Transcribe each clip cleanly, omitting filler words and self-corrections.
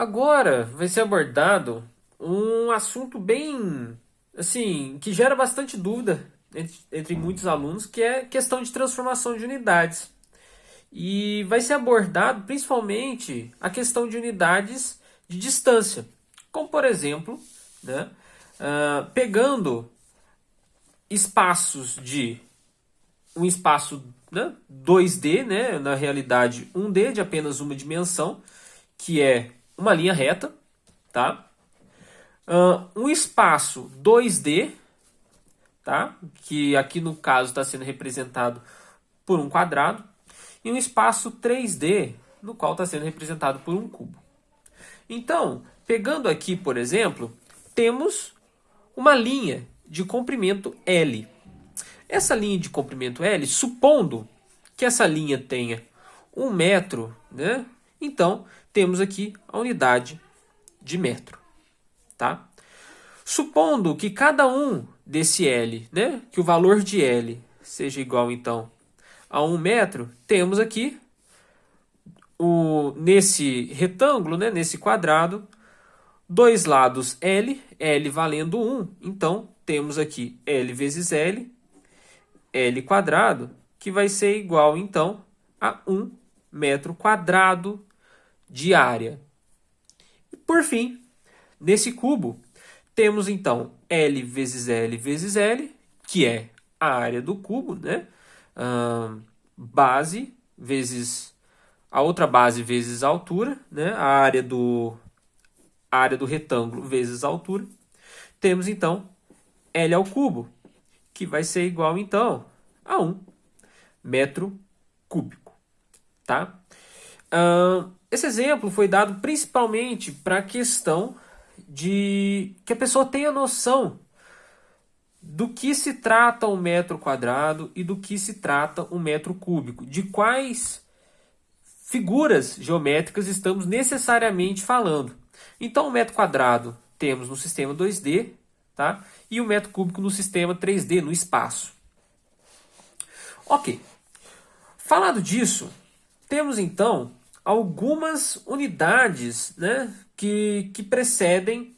Agora vai ser abordado um assunto bem, assim, que gera bastante dúvida entre muitos alunos, que é questão de transformação de unidades. E vai ser abordado principalmente a questão de unidades de distância, como por exemplo, né, pegando espaços de um espaço, né, 2D, né, na realidade 1D de apenas uma dimensão, que é uma linha reta, tá? Um espaço 2D, tá? Que aqui no caso está sendo representado por um quadrado, e um espaço 3D, no qual está sendo representado por um cubo. Então, pegando aqui, por exemplo, temos uma linha de comprimento L. Essa linha de comprimento L, supondo que essa linha tenha 1 metro, né? Então, temos aqui a unidade de metro, tá? Supondo que cada um desse L, né, que o valor de L seja igual, então, a 1 metro, temos aqui, nesse retângulo, né, nesse quadrado, dois lados L, L valendo 1. Então, temos aqui L vezes L, L quadrado, que vai ser igual, então, a 1 metro quadrado de área. E, por fim, nesse cubo, temos então L vezes L vezes L, que é a área do cubo, né? Base vezes a outra base vezes a altura, né? A área do retângulo vezes a altura. Temos então L ao cubo, que vai ser igual então a 1 metro cúbico, tá? Esse exemplo foi dado principalmente para a questão de que a pessoa tenha noção do que se trata 1 metro quadrado e do que se trata 1 metro cúbico, de quais figuras geométricas estamos necessariamente falando. Então, 1 metro quadrado temos no sistema 2D, tá? E 1 metro cúbico no sistema 3D, no espaço. Ok. Falado disso, temos então algumas unidades, né, que precedem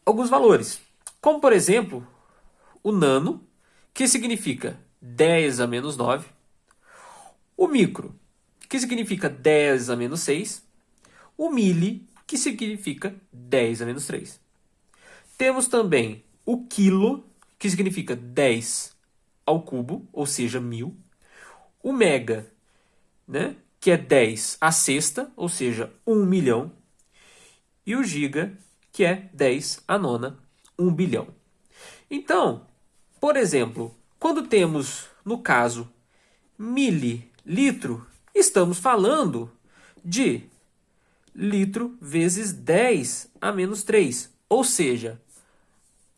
alguns valores. Como, por exemplo, o nano, que significa 10 a menos 9. O micro, que significa 10 a menos 6. O mili, que significa 10 a menos 3. Temos também o quilo, que significa 10 ao cubo, ou seja, 1000. O mega, né, que é 10 à sexta, ou seja, 1 milhão. E o giga, que é 10 à nona, 1 bilhão. Então, por exemplo, quando temos, no caso, mililitro, estamos falando de litro vezes 10 a menos 3. Ou seja,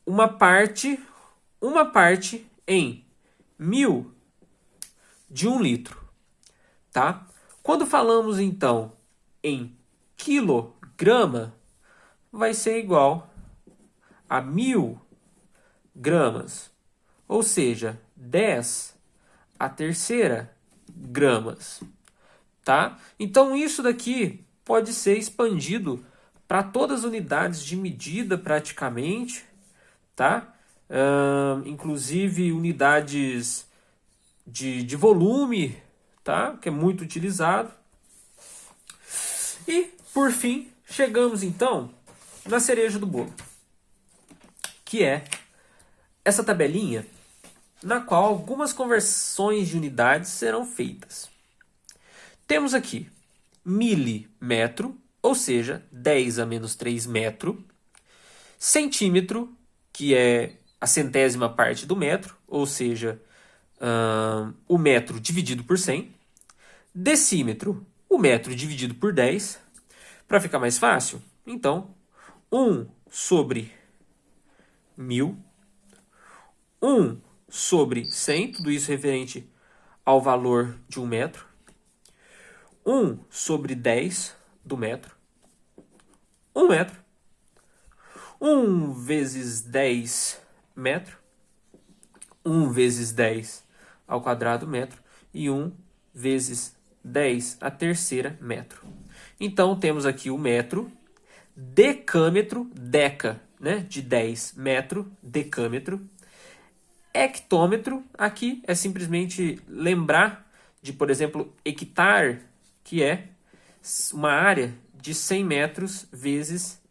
uma parte em 1000 de 1 litro. Tá? Quando falamos, então, em quilograma, vai ser igual a 1000 gramas. Ou seja, 10 a terceira gramas. Tá? Então, isso daqui pode ser expandido para todas as unidades de medida praticamente, tá? Inclusive unidades de volume, tá? Que é muito utilizado. E, por fim, chegamos então na cereja do bolo, que é essa tabelinha na qual algumas conversões de unidades serão feitas. Temos aqui milímetro, ou seja, 10 a menos 3 metro. Centímetro, que é a centésima parte do metro, ou seja, o metro dividido por 100. Decímetro, o metro dividido por 10. Para ficar mais fácil, então, 1 sobre 1000. 1 sobre 100, tudo isso referente ao valor de 1 metro. 1 sobre 10 do metro. 1 metro. 1 vezes 10 metro. 1 vezes 10 ao quadrado metro. E 1 vezes 10 à terceira metro. Então, temos aqui o metro decâmetro, deca, né, de 10 metro, decâmetro. Hectômetro, aqui é simplesmente lembrar de, por exemplo, hectare, que é uma área de 100 metros vezes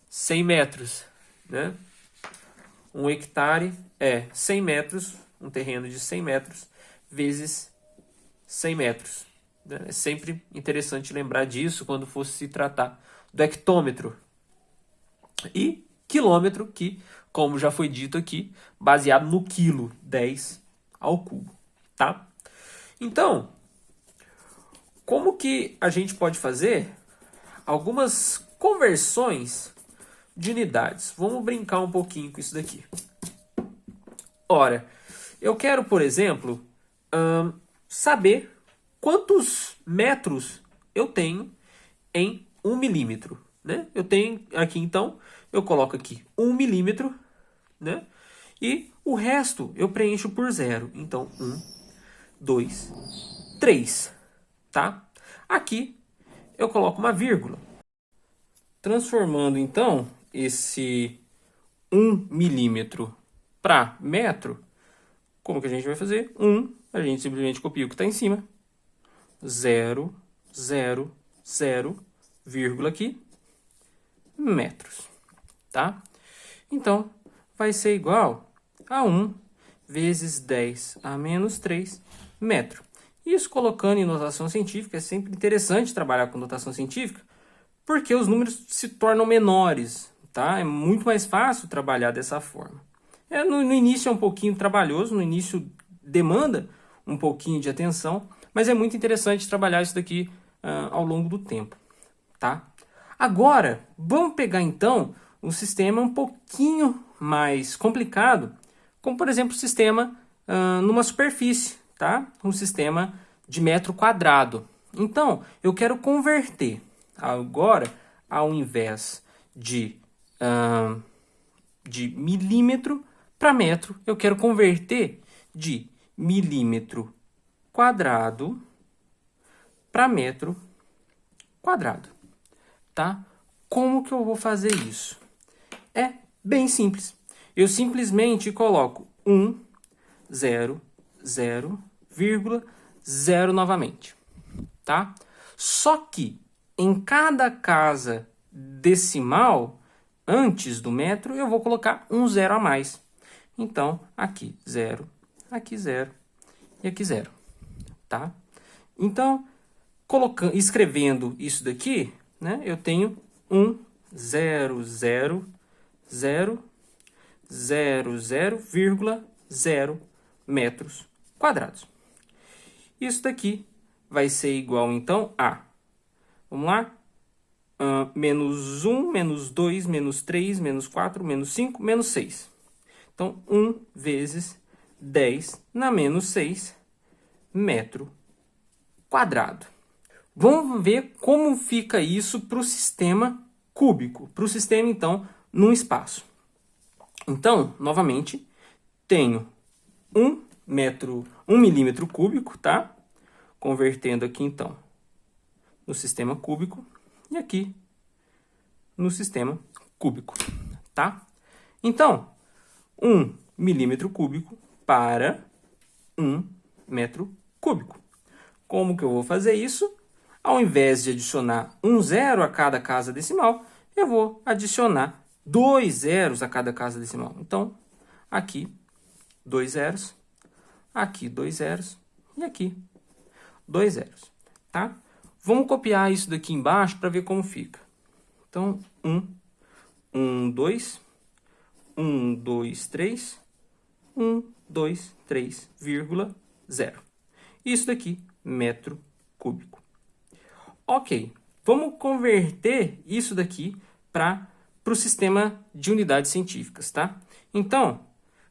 100 metros, né? Um hectare é 100 metros, um terreno de 100 metros, vezes 100 metros. Né? É sempre interessante lembrar disso quando for se tratar do hectômetro. E quilômetro, que, como já foi dito aqui, baseado no quilo, 10 ao cubo. Tá? Então, como que a gente pode fazer algumas conversões de unidades? Vamos brincar um pouquinho com isso daqui. Ora, eu quero, por exemplo, saber quantos metros eu tenho em 1 milímetro. Né? Eu tenho aqui, então, eu coloco aqui 1 milímetro, né? E o resto eu preencho por zero. Então, 1, 2, 3. Tá? Aqui eu coloco uma vírgula. Transformando, então, esse 1 milímetro para metro, como que a gente vai fazer? 1, a gente simplesmente copia o que está em cima. 0, 0, 0, vírgula aqui, metros. Tá? Então, vai ser igual a 1 vezes 10 a menos 3 metro. Isso colocando em notação científica, é sempre interessante trabalhar com notação científica, porque os números se tornam menores, tá? É muito mais fácil trabalhar dessa forma. No início é um pouquinho trabalhoso, no início demanda um pouquinho de atenção, mas é muito interessante trabalhar isso daqui ao longo do tempo, tá? Agora, vamos pegar então um sistema um pouquinho mais complicado, como por exemplo o sistema numa superfície, tá? Um sistema de metro quadrado. Então, eu quero converter agora, ao invés de milímetro para metro, eu quero converter de milímetro quadrado para metro quadrado, tá? Como que eu vou fazer isso? É bem simples. Eu simplesmente coloco 1, 0, 0, vírgula, 0 novamente, tá? Só que em cada casa decimal, antes do metro, eu vou colocar um zero a mais. Então, aqui 0 e aqui 0, tá? Então, escrevendo isso daqui, né, eu tenho 1, 0, 0, 0, 0, 0, vírgula, 0 metros quadrados. Isso daqui vai ser igual, então, a... Vamos lá? Menos 1, menos 2, menos 3, menos 4, menos 5, menos 6. Então, 1 vezes 10 na menos 6 metro quadrado. Vamos ver como fica isso para o sistema cúbico. Para o sistema, então, num espaço. Então, novamente, tenho 1 milímetro cúbico, tá? Convertendo aqui, então, no sistema cúbico e aqui no sistema cúbico, tá? Então, 1 milímetro cúbico para 1 metro cúbico. Como que eu vou fazer isso? Ao invés de adicionar um zero a cada casa decimal, eu vou adicionar 2 zeros a cada casa decimal. Então, aqui 2 zeros, aqui 2 zeros e aqui 2 zeros, tá? Vamos copiar isso daqui embaixo para ver como fica. Então, 1, 2, 1, 2, 3, 1, 2, 3, vírgula, 0. Isso daqui, metro cúbico. Ok, vamos converter isso daqui para o sistema de unidades científicas, tá? Então,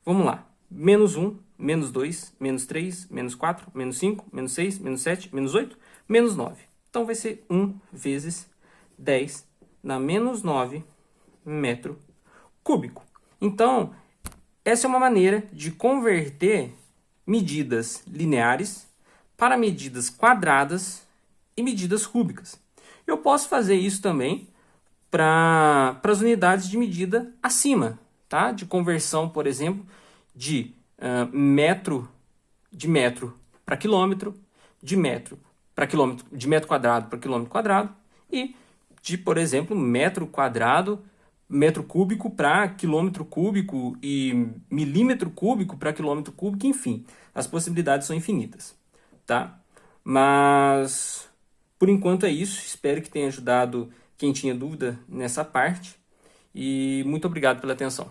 vamos lá. Menos 1, menos 2, menos 3, menos 4, menos 5, menos 6, menos 7, menos 8, menos 9. Então, vai ser 1 vezes 10 na menos 9 metro cúbico. Então, essa é uma maneira de converter medidas lineares para medidas quadradas e medidas cúbicas. Eu posso fazer isso também para as unidades de medida acima, tá? De conversão, por exemplo, de metro para quilômetro, de metro para quilômetro, de metro quadrado para quilômetro quadrado e de, por exemplo, metro quadrado, metro cúbico para quilômetro cúbico e milímetro cúbico para quilômetro cúbico, enfim, as possibilidades são infinitas, tá? Mas por enquanto é isso, espero que tenha ajudado quem tinha dúvida nessa parte e muito obrigado pela atenção.